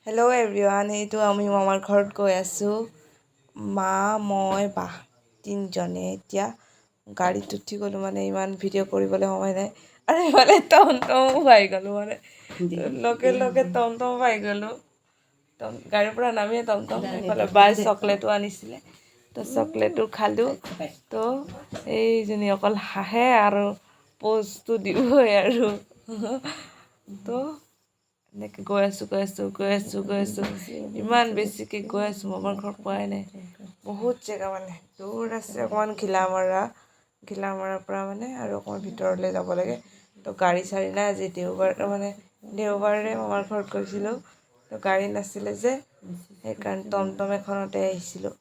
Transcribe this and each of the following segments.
Hello' everyone, এইটো আমি মামাৰ ঘৰত গৈ আছোঁ। মা, মই, বা তিনিজনে এতিয়া গাড়ীত উঠি গ'লোঁ। মানে ইমান ভিডিঅ' কৰিবলৈ সময় নাই। আৰু ইফালে টমটমো পাই গ'লোঁ। লগে লগে টমটম পাই গ'লোঁ। গাড়ীৰ পৰা নামিয়ে টমটম। এইফালে বাই চকলেটো আনিছিলে, তো চকলেটো খালোঁ। তো এইজনী অকল হাঁহে আৰু প'জটো দিবই আৰু তো এনেকৈ গৈ আছোঁ। ইমান বেছিকৈ গৈ আছোঁ, মামাৰ ঘৰ পোৱাই নাই। বহুত জেগা মানে দূৰ আছে। অকণমান ঘিলামৰাৰ পৰা মানে আৰু অকণমান ভিতৰলৈ যাব লাগে। তো গাড়ী চাড়ী নাই। আজি দেওবাৰে মামাৰ ঘৰত গৈছিলোঁ। তো গাড়ী নাছিলে যে, সেইকাৰণে টমটম এখনতে আহিছিলোঁ।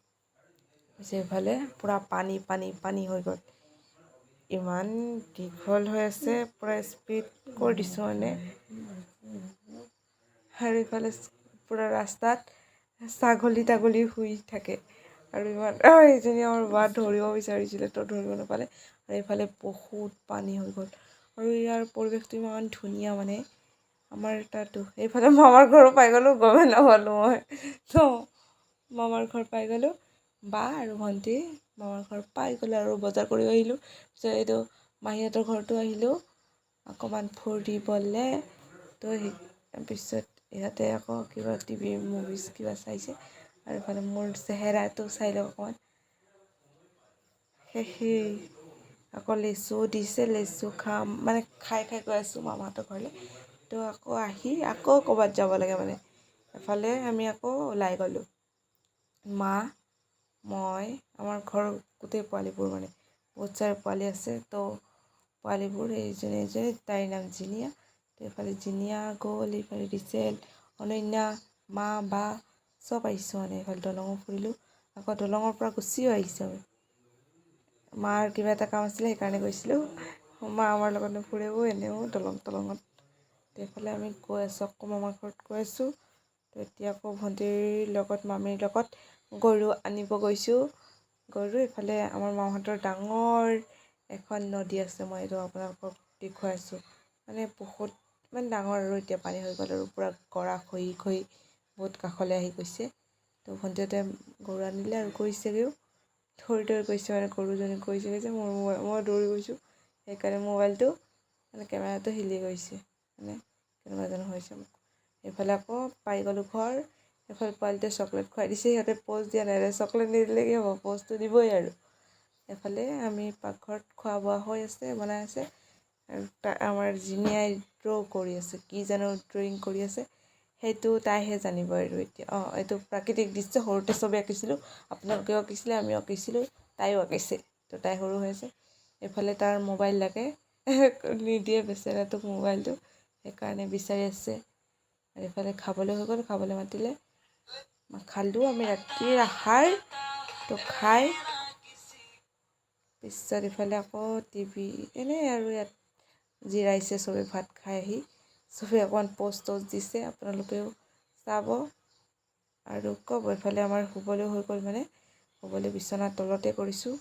সেইফালে পূৰা পানী হৈ গ'ল। ইমান দীঘল হৈ আছে, পূৰা স্পীড কৰি দিছোঁ মানে। আৰু ইফালে পূৰা ৰাস্তাত ছাগলী শুই থাকে। আৰু এইজনী আমাৰ বা ধৰিব বিচাৰিছিলে, তো ধৰিব নাপালে। আৰু এইফালে বহুত পানী হৈ গ'ল। আৰু ইয়াৰ পৰিৱেশটো ইমান ধুনীয়া মানে আমাৰ তাতো। এইফালে মামাৰ ঘৰো পাই গ'লোঁ, গমেই নাপালোঁ মই। তো মামাৰ ঘৰ পাই গ'লোঁ। বা আৰু ভণ্টি মামাৰ ঘৰ পাই গ'লোঁ আৰু বজাৰ কৰি আহিলোঁ। পিছত এইটো মাহীহঁতৰ ঘৰতো আহিলোঁ অকণমান ফুৰিবলৈ। তো পিছত ইহঁতে আকৌ কিবা টিভি মুভিজ কিবা চাইছে। আৰু ইফালে মোৰ চেহেৰাটো চাই লওক অকণমান। সেই আকৌ লেচু দিছে, লেচু খাম মানে খাই গৈ আছোঁ মামাহঁতৰ ঘৰলৈ। তো আকৌ ক'ৰবাত যাব লাগে মানে। এফালে আমি আকৌ ওলাই গ'লোঁ, মা, মই, আমাৰ ঘৰৰ গোটেই পোৱালিবোৰ মানে বহুত চাৰা পোৱালি আছে। তো পোৱালিবোৰ এইজনী তাইৰ নাম জিনিয়া। তো এইফালে জিনিয়া গ'ল, এইফালে ৰিচেল, অনন্যা, মা, বা চব আহিছোঁ মানে। এইফালে দলঙো ফুৰিলোঁ, আকৌ দলঙৰ পৰা গুচিও আহিছোঁ আমি। মাৰ কিবা এটা কাম আছিলে, সেইকাৰণে গৈছিলোঁ। মা আমাৰ লগত নুফুৰিব এনেও দলঙত। এইফালে আমি গৈ আছোঁ, আকৌ মামাৰ ঘৰত গৈ আছোঁ। তো এতিয়া আকৌ ভণ্টিৰ লগত মামীৰ লগত গৰু আনিব গৈছোঁ। এইফালে আমাৰ মামাহঁতৰ ডাঙৰ এখন নদী আছে। মই এইটো আপোনালোকক দেখুৱাই আছোঁ। মানে বহুত ইমান ডাঙৰ আৰু এতিয়া পানী হৈ গ'ল আৰু পূৰা গৰা খহি বহুত কাষলৈ আহি গৈছে। তো ভণ্টিহঁতে গৰু আনিলে আৰু গৈছেগৈও। ধৰি গৈছে মানে গৰুজনী গৈছেগৈ যে মই দৌৰি গৈছোঁ। সেইকাৰণে মোবাইলটো মানে কেমেৰাটো হিলি গৈছে, মানে কেনেকুৱা জানো হৈছে মোক। এইফালে আকৌ পাই গ'লোঁ ঘৰ। এইফালে পোৱালিটোৱে চকলেট খুৱাই দিছে। সিহঁতে প'জ দিয়া নাই, চকলেট নিদিলে কি হ'ব, প'জটো দিবই আৰু। এইফালে আমি পাকঘৰত খোৱা বোৱা বনাই আছে। আৰু আমাৰ জিনিয়াই ড্ৰ কৰি আছে, কি জানো ড্ৰয়িং কৰি আছে, সেইটো তাইহে জানিব আৰু এতিয়া। এইটো প্ৰাকৃতিক দৃশ্য, সৰুতে চবেই আঁকিছিলোঁ। আপোনালোকেও আঁকিছিলে, আমিও আঁকিছিলোঁ, তাইও আঁকিছে। তো তাই সৰু হৈ আছে। এইফালে তাৰ মোবাইল লাগে, নিদিয়ে বেচেৰাটোক মোবাইলটো, সেইকাৰণে বিচাৰি আছে। আৰু এইফালে খাবলৈ হৈ গ'ল, খাবলৈ মাতিলে, খালোঁ আমি ৰাতিৰ আহাৰ। তো খাই পিছত ইফালে আকৌ টিভি এনেই আৰু ইয়াত জিৰাইছে চবেই ভাত খাই আহি। চবেই অকণমান প'জ দিছে, আপোনালোকেও চাব আৰু ক'ব। এইফালে আমাৰ শুবলৈ হৈ গ'ল, মানে শুবলৈ বিচনাৰ তলতে কৰিছোঁ।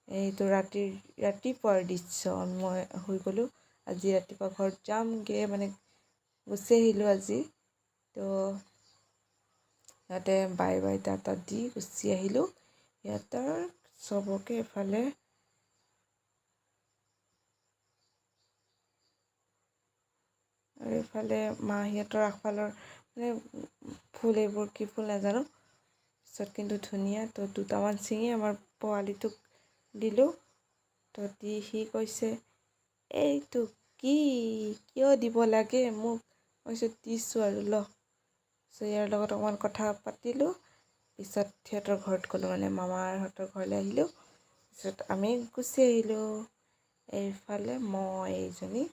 এইটো ৰাতিপুৱাৰ দৃশ্য। মই শুই গ'লোঁ। আজি ৰাতিপুৱা ঘৰত যামগৈ, মানে গুচি আহিলোঁ আজি। তো ইয়াতে বাই টাটা দি গুচি আহিলোঁ। সিহঁতৰ চবকে এইফালে আৰু এইফালে মাহীহঁতৰ আগফালৰ মানে ফুল, এইবোৰ কি ফুল নাজানো, পিছত কিন্তু ধুনীয়া। তো দুটামান ছিঙি আমাৰ পোৱালিটোক দিলোঁ। তো সি কৈছে, এইটো কিয় দিব লাগে মোক? কৈছোঁ দিছোঁ আৰু ল। ইয়াৰ লগত অকণমান কথা পাতিলোঁ। পিছত সিহঁতৰ ঘৰত গ'লোঁ, মানে মামাহঁতৰ ঘৰলৈ আহিলোঁ। পিছত আমি গুচি আহিলোঁ। এইফালে এইজনী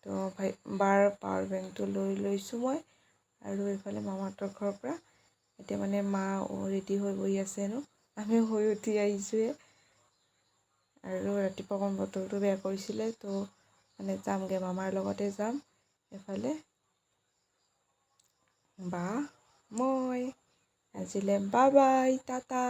তো বাৰ পাৱাৰ বেংকটো লৈছোঁ মই। আৰু এইফালে মামাহঁতৰ ঘৰৰ পৰা এতিয়া মানে মা ৰেডি হৈ বহি আছে হেনো, আমিও শুই উঠি আহিছোঁহে। আৰু ৰাতিপুৱা অকণ বতৰটো বেয়া কৰিছিলে, তো মানে যামগৈ, মামাৰ লগতে যাম। এইফালে বা মই আজিলৈ বাই বাই, টাটা।